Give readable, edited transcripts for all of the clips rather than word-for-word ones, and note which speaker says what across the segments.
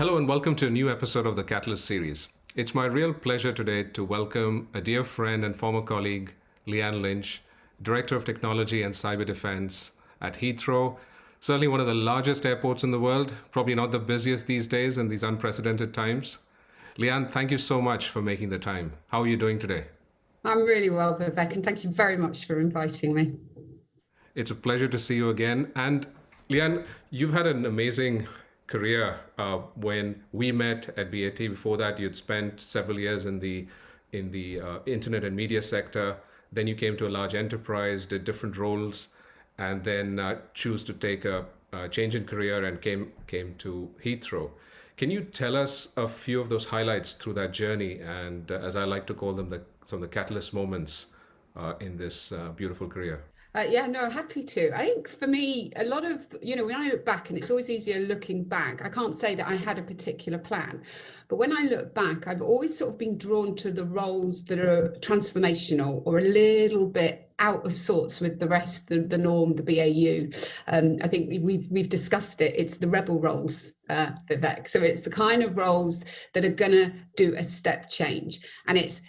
Speaker 1: Hello and welcome to a new episode of the Catalyst series. It's my real pleasure today to welcome a dear friend and former colleague, Leanne Lynch, Director of Technology and Cyber Defense at Heathrow, certainly one of the largest airports in the world, probably not the busiest these days in these unprecedented times. Leanne, thank you so much for making the time. How are you doing today?
Speaker 2: I'm really well, Vivek, and thank you very much for inviting me.
Speaker 1: It's a pleasure to see you again. And Leanne, you've had an amazing career. When we met at BAT, before that, you'd spent several years in the internet and media sector. Then you came to a large enterprise, did different roles, and then choose to take a change in career and came to Heathrow. Can you tell us a few of those highlights through that journey, and as I like to call them, some of the catalyst moments in this beautiful career?
Speaker 2: Yeah, no, happy to. I think for me, a lot of, when I look back, and it's always easier looking back, I can't say that I had a particular plan. But when I look back, I've always sort of been drawn to the roles that are transformational or a little bit out of sorts with the rest, the norm, the BAU. I think we've discussed it. It's the rebel roles, Vivek. So it's the kind of roles that are going to do a step change. And it's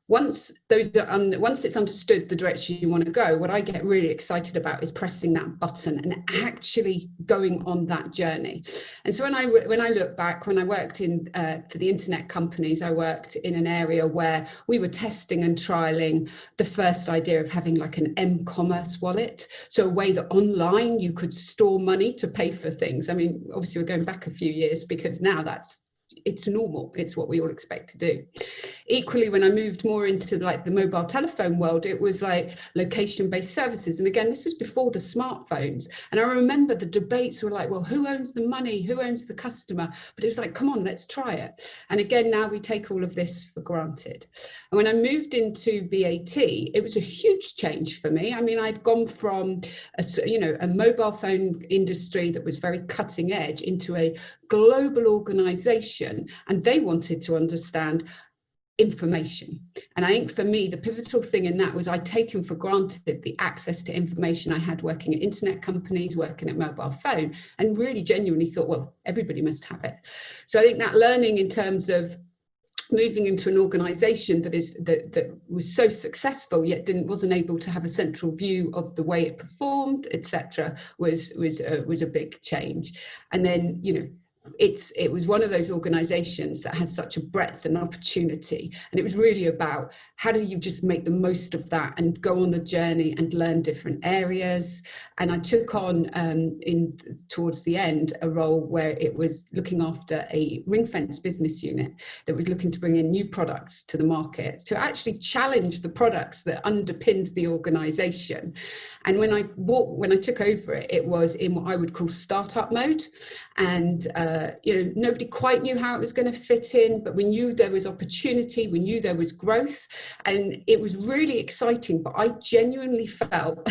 Speaker 2: once it's understood the direction you want to go, what I get really excited about is pressing that button and actually going on that journey. And so when I look back, when I worked in for the internet companies, I worked in an area where we were testing and trialing the first idea of having like an m-commerce wallet, so a way that online you could store money to pay for things. I mean, obviously we're going back a few years because now it's normal. It's what we all expect to do. Equally, when I moved more into like the mobile telephone world, it was like location-based services. And again, this was before the smartphones. And I remember the debates were like, well, who owns the money? Who owns the customer? But it was like, come on, let's try it. And again, now we take all of this for granted. And when I moved into BAT, it was a huge change for me. I mean, I'd gone from a mobile phone industry that was very cutting edge into a global organization, and they wanted to understand information. And I think for me, the pivotal thing in that was I'd taken for granted the access to information I had working at internet companies, working at mobile phone, and really genuinely thought, well, everybody must have it. So I think that learning in terms of moving into an organization that was so successful yet wasn't able to have a central view of the way it performed, etc., was a big change. And then it was one of those organizations that has such a breadth and opportunity, and it was really about how do you just make the most of that and go on the journey and learn different areas. And I took on towards the end a role where it was looking after a ring-fence business unit that was looking to bring in new products to the market to actually challenge the products that underpinned the organization. And when I took over it, it was in what I would call startup mode, and nobody quite knew how it was going to fit in, but we knew there was opportunity, we knew there was growth, and it was really exciting. But I genuinely felt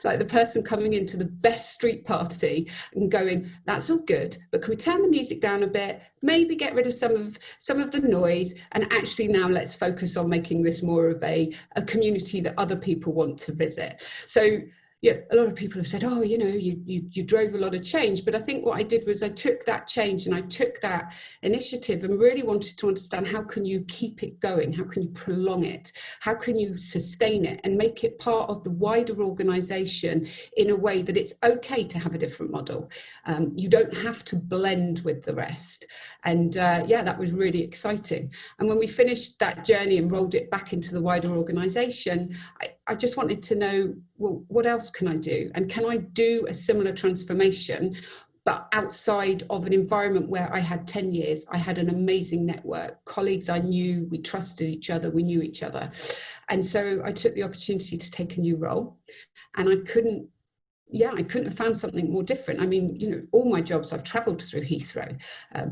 Speaker 2: like the person coming into the best street party and going, that's all good, but can we turn the music down a bit, maybe get rid of some of the noise, and actually now let's focus on making this more of a community that other people want to visit. So yeah, a lot of people have said, oh, you drove a lot of change. But I think what I did was I took that change and I took that initiative and really wanted to understand, how can you keep it going? How can you prolong it? How can you sustain it and make it part of the wider organization in a way that it's okay to have a different model? You don't have to blend with the rest. And that was really exciting. And when we finished that journey and rolled it back into the wider organization, I just wanted to know, well, what else can I do? And can I do a similar transformation, but outside of an environment where I had 10 years, I had an amazing network, colleagues I knew, we trusted each other, we knew each other. And so I took the opportunity to take a new role, and I couldn't have found something more different. I mean, all my jobs, I've traveled through Heathrow,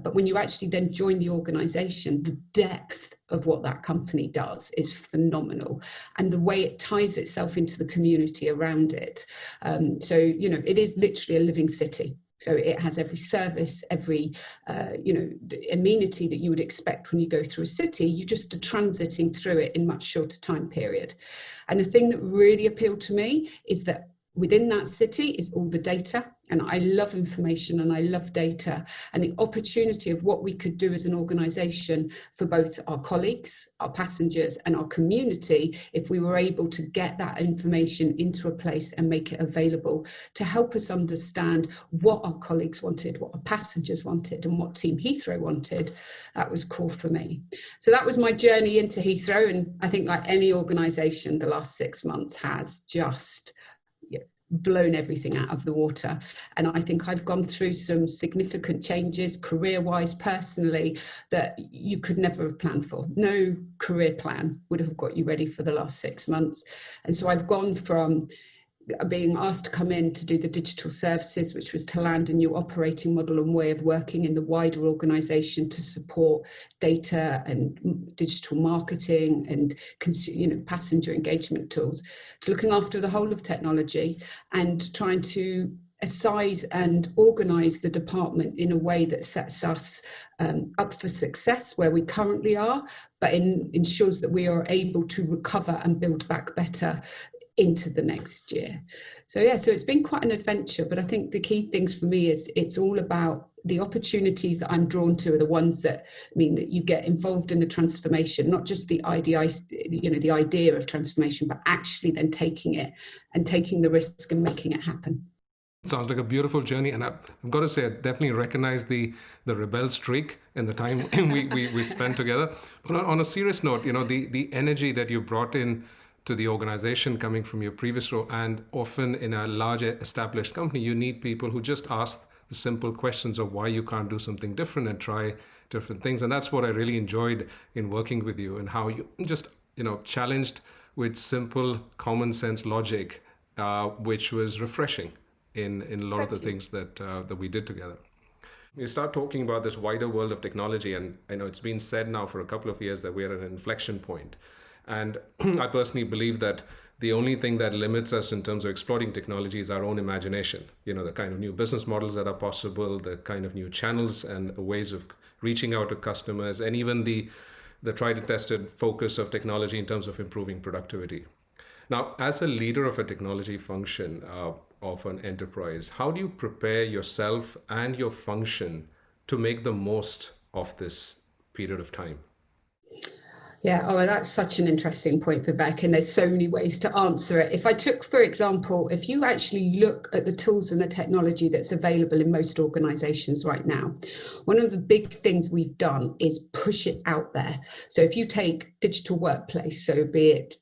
Speaker 2: but when you actually then join the organization, the depth of what that company does is phenomenal, and the way it ties itself into the community around it. It is literally a living city. So it has every service, every amenity that you would expect when you go through a city. You just are transiting through it in much shorter time period. And the thing that really appealed to me is that within that city is all the data, and I love information and I love data, and the opportunity of what we could do as an organisation for both our colleagues, our passengers and our community if we were able to get that information into a place and make it available to help us understand what our colleagues wanted, what our passengers wanted and what Team Heathrow wanted. That was core for me. So that was my journey into Heathrow, and I think like any organisation, the last 6 months has just blown everything out of the water. And I think I've gone through some significant changes career-wise, personally, that you could never have planned for. No career plan would have got you ready for the last 6 months. And so I've gone from being asked to come in to do the digital services, which was to land a new operating model and way of working in the wider organisation to support data and digital marketing and passenger engagement tools, to looking after the whole of technology and trying to size and organise the department in a way that sets us up for success where we currently are, but ensures that we are able to recover and build back better into the next year. So it's been quite an adventure, but I think the key things for me is it's all about the opportunities that I'm drawn to are the ones that mean that you get involved in the transformation, not just the idea, the idea of transformation, but actually then taking it and taking the risk and making it happen.
Speaker 1: Sounds like a beautiful journey, and I've got to say, I definitely recognize the rebel streak in the time we spent together. But on a serious note, the energy that you brought in to the organization coming from your previous role, and often in a larger established company, you need people who just ask the simple questions of why you can't do something different and try different things. And that's what I really enjoyed in working with you, and how you just, challenged with simple common sense logic, which was refreshing in a lot of the things that we did together. You start talking about this wider world of technology, and I know it's been said now for a couple of years that we're at an inflection point. And I personally believe that the only thing that limits us in terms of exploiting technology is our own imagination. The kind of new business models that are possible, the kind of new channels and ways of reaching out to customers, and even the tried and tested focus of technology in terms of improving productivity. Now, as a leader of a technology function of an enterprise, how do you prepare yourself and your function to make the most of this period of time?
Speaker 2: Yeah, that's such an interesting point, Vivek, and there's so many ways to answer it. If I took, for example, if you actually look at the tools and the technology that's available in most organizations right now, one of the big things we've done is push it out there. So if you take digital workplace, so be it,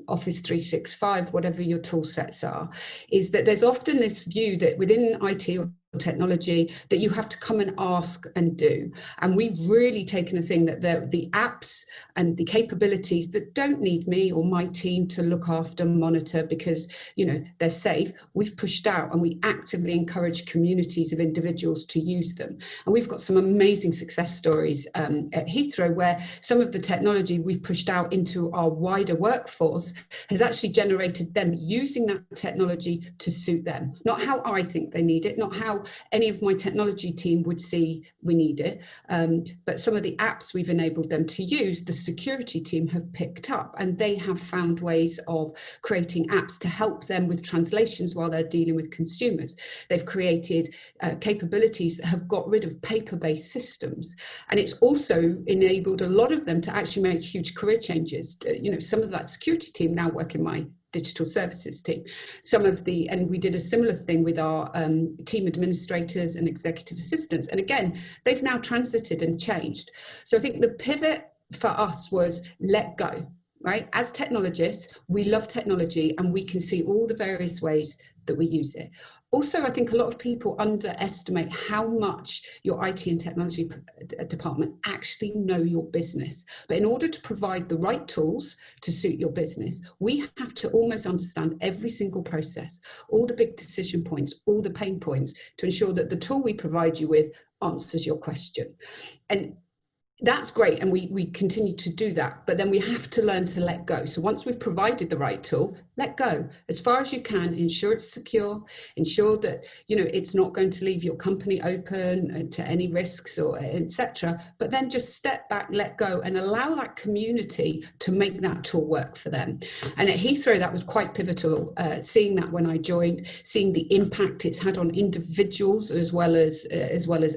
Speaker 2: Office 365, whatever your tool sets are, is that there's often this view that within IT or technology that you have to come and ask and do. And we've really taken a thing that the apps and the capabilities that don't need me or my team to look after, monitor, because they're safe, we've pushed out, and we actively encourage communities of individuals to use them. And we've got some amazing success stories at Heathrow, where some of the technology we've pushed out into our wider workforce has actually generated them using that technology to suit them. Not how I think they need it, not how any of my technology team would see we need it, but some of the apps we've enabled them to use, the security team have picked up, and they have found ways of creating apps to help them with translations while they're dealing with consumers. They've created capabilities that have got rid of paper-based systems, and it's also enabled a lot of them to actually make huge career changes. Some of that security team now work in my digital services team. And we did a similar thing with our team administrators and executive assistants. And again, they've now transited and changed. So I think the pivot for us was let go, right? As technologists, we love technology and we can see all the various ways that we use it. Also, I think a lot of people underestimate how much your IT and technology department actually know your business. But in order to provide the right tools to suit your business, we have to almost understand every single process, all the big decision points, all the pain points, to ensure that the tool we provide you with answers your question. And that's great, and we continue to do that, but then we have to learn to let go. So once we've provided the right tool, let go as far as you can, ensure it's secure, ensure that, it's not going to leave your company open to any risks or etc. But then just step back, let go, and allow that community to make that tool work for them. And at Heathrow, that was quite pivotal, seeing that when I joined, seeing the impact it's had on individuals as well as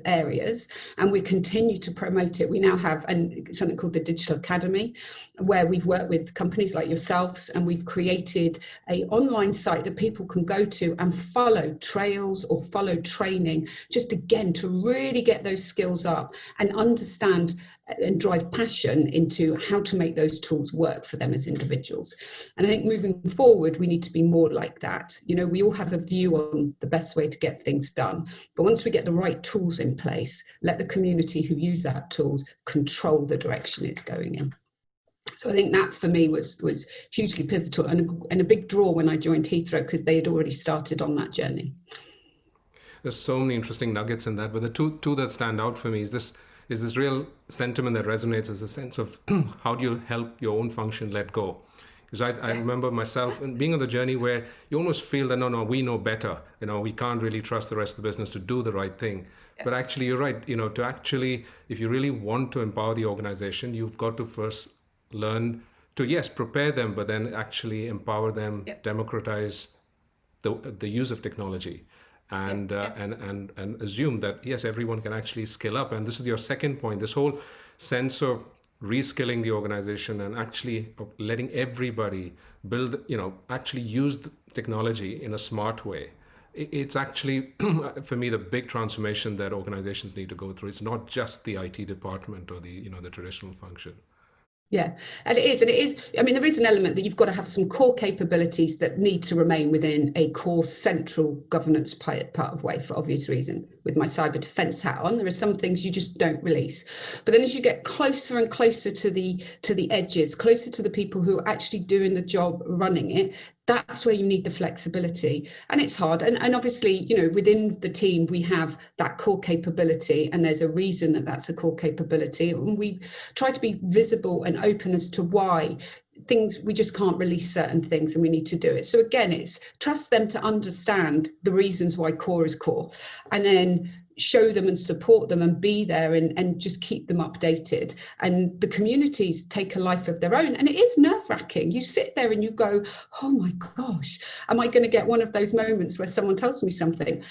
Speaker 2: areas. And we continue to promote it. We now have something called the Digital Academy, where we've worked with companies like yourselves, and we've created an online site that people can go to and follow trails or follow training, just again to really get those skills up and understand and drive passion into how to make those tools work for them as individuals. And I think moving forward, we need to be more like that. We all have a view on the best way to get things done, but once we get the right tools in place, let the community who use that tools control the direction it's going in. So I think that for me was hugely pivotal and a big draw when I joined Heathrow, because they had already started on that journey.
Speaker 1: There's so many interesting nuggets in that, but the two that stand out for me is this real sentiment that resonates, is the sense of how do you help your own function let go? Because I remember myself being on the journey where you almost feel that, no, we know better. We can't really trust the rest of the business to do the right thing. Yeah. But actually, you're right. To actually, if you really want to empower the organization, you've got to first learn to, yes, prepare them, but then actually empower them, democratize the use of technology. And and assume that, yes, everyone can actually skill up. And this is your second point, this whole sense of reskilling the organization and actually letting everybody build, actually use the technology in a smart way. It's actually, for me, the big transformation that organizations need to go through. It's not just the IT department or the traditional function.
Speaker 2: Yeah, and it is. I mean, there is an element that you've got to have some core capabilities that need to remain within a core central governance part of way, for obvious reason. With my cyber defense hat on, there are some things you just don't release. But then as you get closer and closer to the edges, closer to the people who are actually doing the job running it, that's where you need the flexibility. And it's hard. And obviously, within the team, we have that core capability, and there's a reason that that's a core capability. And we try to be visible and open as to why we just can't release certain things and we need to do it. So again, it's trust them to understand the reasons why core is core, and then show them and support them and be there and just keep them updated. And the communities take a life of their own, and it is nerve-wracking. You sit there and you go, oh my gosh, am I going to get one of those moments where someone tells me something?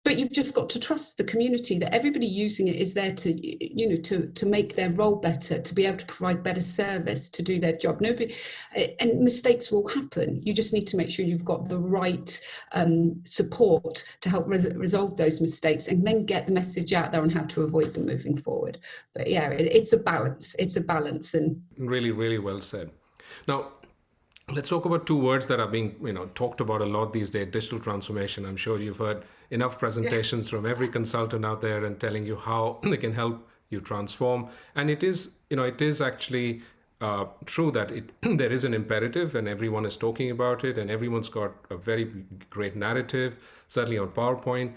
Speaker 2: But you've just got to trust the community, that everybody using it is there to make their role better, to be able to provide better service, to do their job. And mistakes will happen. You just need to make sure you've got the right support to help resolve those mistakes, and then get the message out there on how to avoid them moving forward. But yeah, it's a balance. It's a balance. And
Speaker 1: really, really well said. Now, let's talk about two words that are being talked about a lot these days: digital transformation. I'm sure you've heard enough presentations from every consultant out there and telling you how they can help you transform. And it is actually true that there is an imperative, and everyone is talking about it, and everyone's got a very great narrative, certainly on PowerPoint.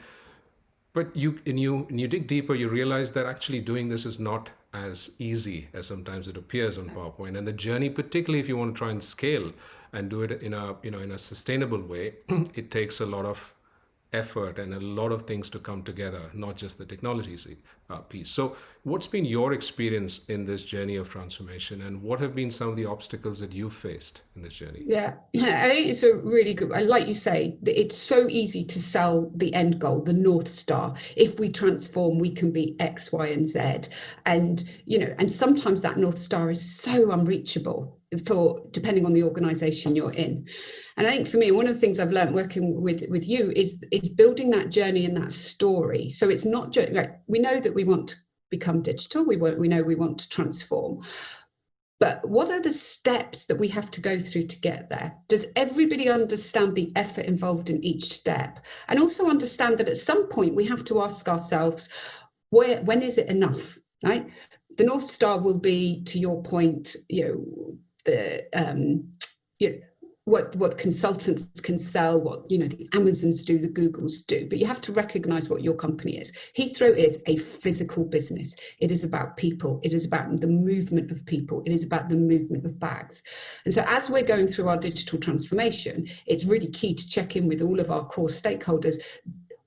Speaker 1: But you dig deeper, you realize that actually doing this is not as easy as sometimes it appears on PowerPoint. And the journey, particularly if you want to try and scale and do it in a sustainable way, it takes a lot of effort and a lot of things to come together, not just the technology piece. So what's been your experience in this journey of transformation, and what have been some of the obstacles that you've faced in this journey?
Speaker 2: Yeah, I think it's a really good, like you say, it's so easy to sell the end goal, the North Star. If we transform, we can be X, Y, and Z. And, and sometimes that North Star is so unreachable depending on the organization you're in. And I think for me, one of the things I've learned working with you is building that journey and that story. So it's not just we know that we want to become digital. We know we want to transform. But what are the steps that we have to go through to get there? Does everybody understand the effort involved in each step? And also understand that at some point we have to ask ourselves, when is it enough? Right? The North Star will be, to your point, what consultants can sell, what the Amazons do, the Googles do, but you have to recognize what your company is. Heathrow is a physical business. It is about people. It is about the movement of people. It is about the movement of bags. And so as we're going through our digital transformation, it's really key to check in with all of our core stakeholders.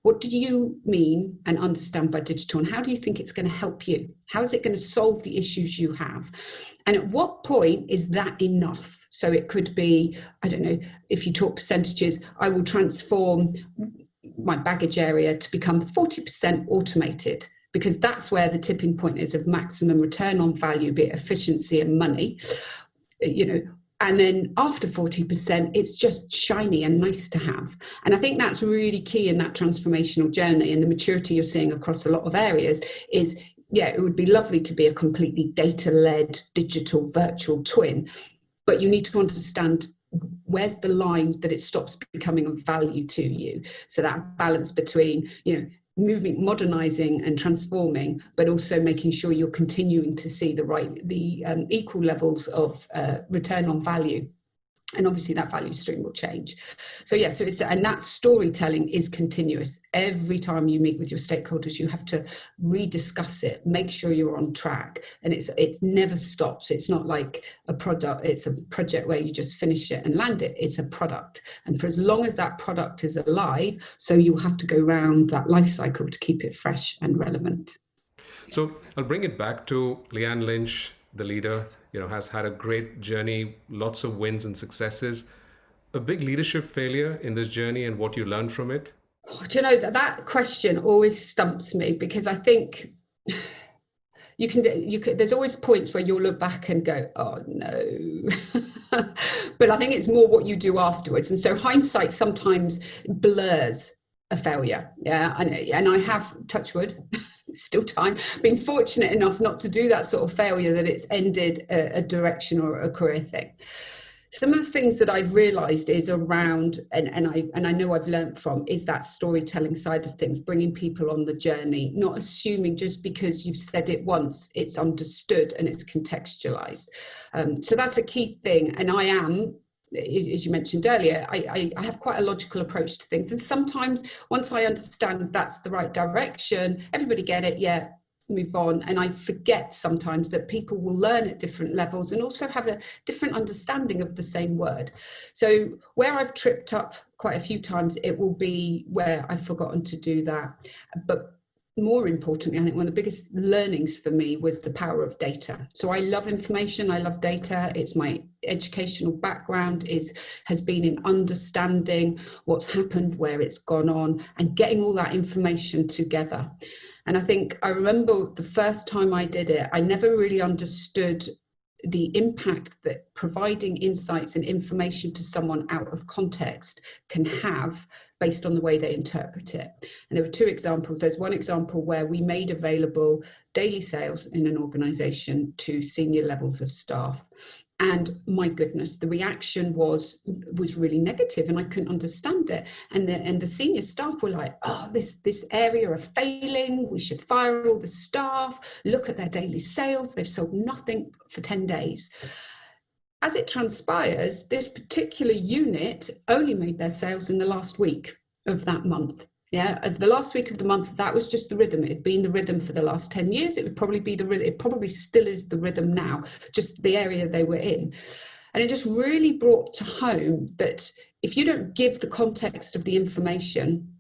Speaker 2: What do you mean and understand by digital, and how do you think it's going to help you? How is it going to solve the issues you have? And at what point is that enough? So it could be, I don't know, if you talk percentages, I will transform my baggage area to become 40% automated, because that's where the tipping point is of maximum return on value, be it efficiency and money, and then after 40%, it's just shiny and nice to have. And I think that's really key in that transformational journey, and the maturity you're seeing across a lot of areas is, it would be lovely to be a completely data-led digital virtual twin, but you need to understand where's the line that it stops becoming of value to you. So that balance between, moving, modernizing and transforming, but also making sure you're continuing to see the equal levels of return on value. And obviously that value stream will change. So and that storytelling is continuous. Every time you meet with your stakeholders, you have to rediscuss it, make sure you're on track. And it's never stops. It's not like a product. It's a project where you just finish it and land it. It's a product. And for as long as that product is alive, so you'll have to go around that life cycle to keep it fresh and relevant.
Speaker 1: So I'll bring it back to Leanne Lynch, the leader, has had a great journey, lots of wins and successes. A big leadership failure in this journey and what you learned from it?
Speaker 2: Do you know that question always stumps me, because I think you can, there's always points where you'll look back and go, oh no. But I think it's more what you do afterwards. And so hindsight sometimes blurs a failure. Yeah. And I have, touch wood, still time, been fortunate enough not to do that sort of failure that it's ended a direction or a career thing. Some of the things that I've realized is around, and I know I've learned from, is that storytelling side of things, bringing people on the journey, not assuming just because you've said it once, it's understood and it's contextualized. So that's a key thing. And I am, as you mentioned earlier, I have quite a logical approach to things. And sometimes once I understand that's the right direction, everybody get it, yeah, move on. And I forget sometimes that people will learn at different levels and also have a different understanding of the same word. So where I've tripped up quite a few times, it will be where I've forgotten to do that. But more importantly, I think one of the biggest learnings for me was the power of data. So I love information, I love data. It's my educational background has been in understanding what's happened, where it's gone on, and getting all that information together. And I think I remember the first time I did it, I never really understood the impact that providing insights and information to someone out of context can have based on the way they interpret it. And there were two examples. There's one example where we made available daily sales in an organization to senior levels of staff. And my goodness, the reaction was really negative, and I couldn't understand it. And the senior staff were like, oh, this area are failing. We should fire all the staff. Look at their daily sales. They've sold nothing for 10 days. As it transpires, this particular unit only made their sales in the last week of that month. Yeah, of the last week of the month, that was just the rhythm. It had been the rhythm for the last 10 years. It would probably be the rhythm. It probably still is the rhythm now, just the area they were in. And it just really brought to home that if you don't give the context of the information,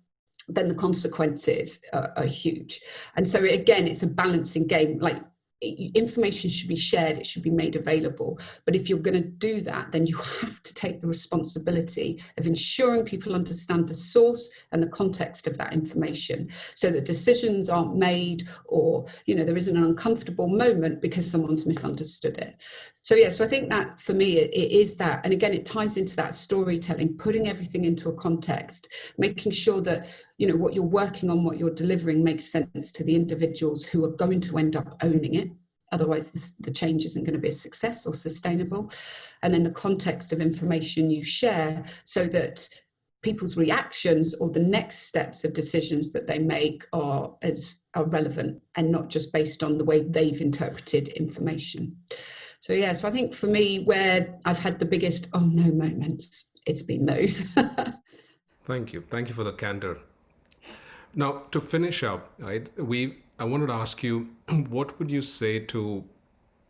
Speaker 2: then the consequences are huge. And so again, it's a balancing game. Like, information should be shared, it should be made available. But if you're going to do that, then you have to take the responsibility of ensuring people understand the source and the context of that information, so that decisions aren't made, or there isn't an uncomfortable moment because someone's misunderstood it. So I think that for me, it is that. And again, it ties into that storytelling, putting everything into a context, making sure that what you're working on, what you're delivering makes sense to the individuals who are going to end up owning it. Otherwise, the change isn't going to be a success or sustainable. And then the context of information you share, so that people's reactions or the next steps of decisions that they make are relevant and not just based on the way they've interpreted information. So I think for me, where I've had the biggest oh no moments it's been those.
Speaker 1: Thank you. Thank you for the candor. Now, to finish up, right, I wanted to ask you, what would you say to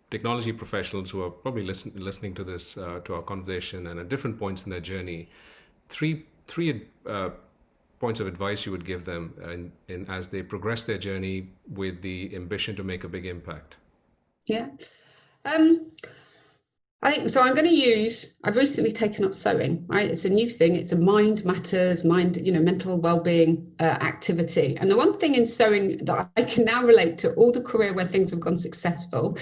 Speaker 1: technology professionals who are probably listening to this, to our conversation, and at different points in their journey? Three points of advice you would give them as they progress their journey with the ambition to make a big impact.
Speaker 2: Yeah. I think so. I've recently taken up sewing, right? It's a new thing. It's a mind matters, mental well-being activity. And the one thing in sewing that I can now relate to all the career where things have gone successful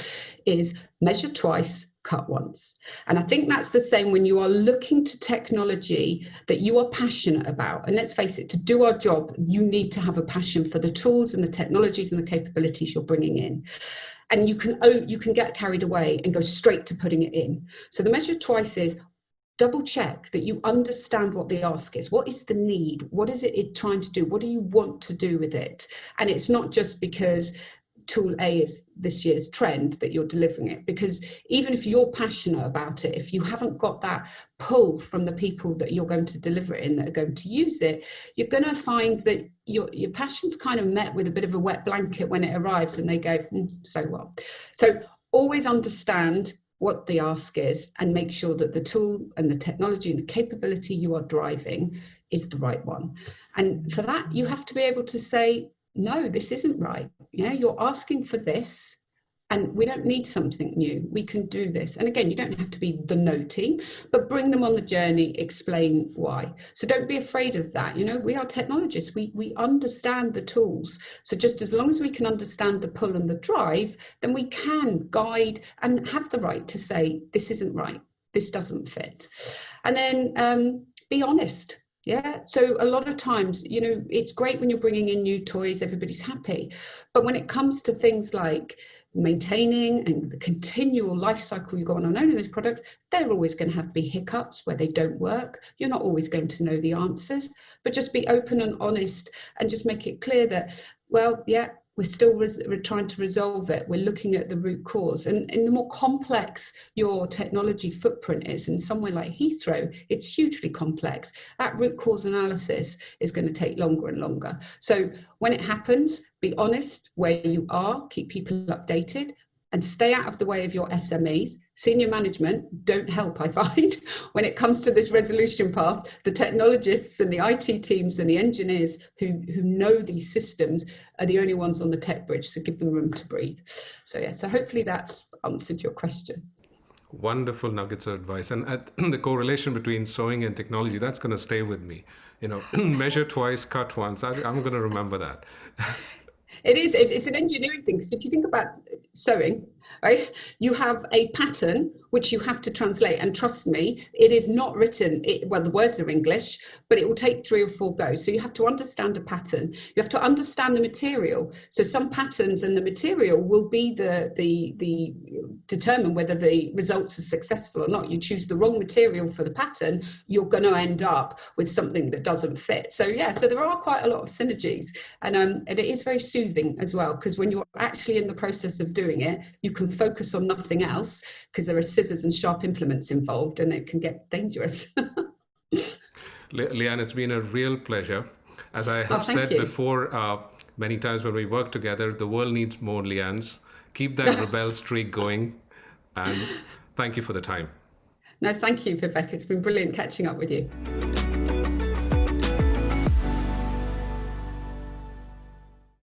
Speaker 2: is measure twice, cut once. And I think that's the same when you are looking to technology that you are passionate about. And let's face it, to do our job, you need to have a passion for the tools and the technologies and the capabilities you're bringing in. And you can get carried away and go straight to putting it in. So the measure twice is double check that you understand what the ask is. What is the need? What is it trying to do? What do you want to do with it? And it's not just because tool A is this year's trend that you're delivering it, because even if you're passionate about it, if you haven't got that pull from the people that you're going to deliver it in, that are going to use it, you're going to find that your passion's kind of met with a bit of a wet blanket when it arrives, and they go, so what? So always understand what the ask is and make sure that the tool and the technology and the capability you are driving is the right one. And for that, you have to be able to say, no, this isn't right. Yeah, you're asking for this, and we don't need something new. We can do this. And again, you don't have to be the no team, but bring them on the journey, explain why. So don't be afraid of that. We are technologists. We understand the tools. So just as long as we can understand the pull and the drive, then we can guide and have the right to say, this isn't right. This doesn't fit. And then be honest. Yeah. So a lot of times, it's great when you're bringing in new toys, everybody's happy. But when it comes to things like maintaining and the continual life cycle you go on owning those products, they're always going to be hiccups where they don't work. You're not always going to know the answers, but just be open and honest and just make it clear that, well, yeah, we're still we're trying to resolve it. We're looking at the root cause. And the more complex your technology footprint is, in somewhere like Heathrow, it's hugely complex. That root cause analysis is going to take longer and longer. So when it happens, be honest where you are, keep people updated, and stay out of the way of your SMEs. Senior management don't help, I find, when it comes to this resolution path. The technologists and the IT teams and the engineers who know these systems are the only ones on the tech bridge, so give them room to breathe. So hopefully that's answered your question.
Speaker 1: Wonderful nuggets of advice. And the correlation between sewing and technology, that's going to stay with me. Measure twice, cut once. I'm going to remember that.
Speaker 2: It is. It's an engineering thing. Because if you think about sewing, right, you have a pattern which you have to translate. And trust me, it is not written. Well, the words are English, but it will take 3 or 4 goes. So you have to understand a pattern. You have to understand the material. So some patterns and the material will be the determine whether the results are successful or not. You choose the wrong material for the pattern, you're going to end up with something that doesn't fit. So so there are quite a lot of synergies, and it is very soothing as well, because when you're actually in the process of doing it, you can focus on nothing else, because there are scissors and sharp implements involved, and it can get dangerous.
Speaker 1: Leanne, it's been a real pleasure. As I have said before, many times when we work together, the world needs more Leannes. Keep that rebel streak going, and thank you for the time.
Speaker 2: No, thank you, Vivek. It's been brilliant catching up with you.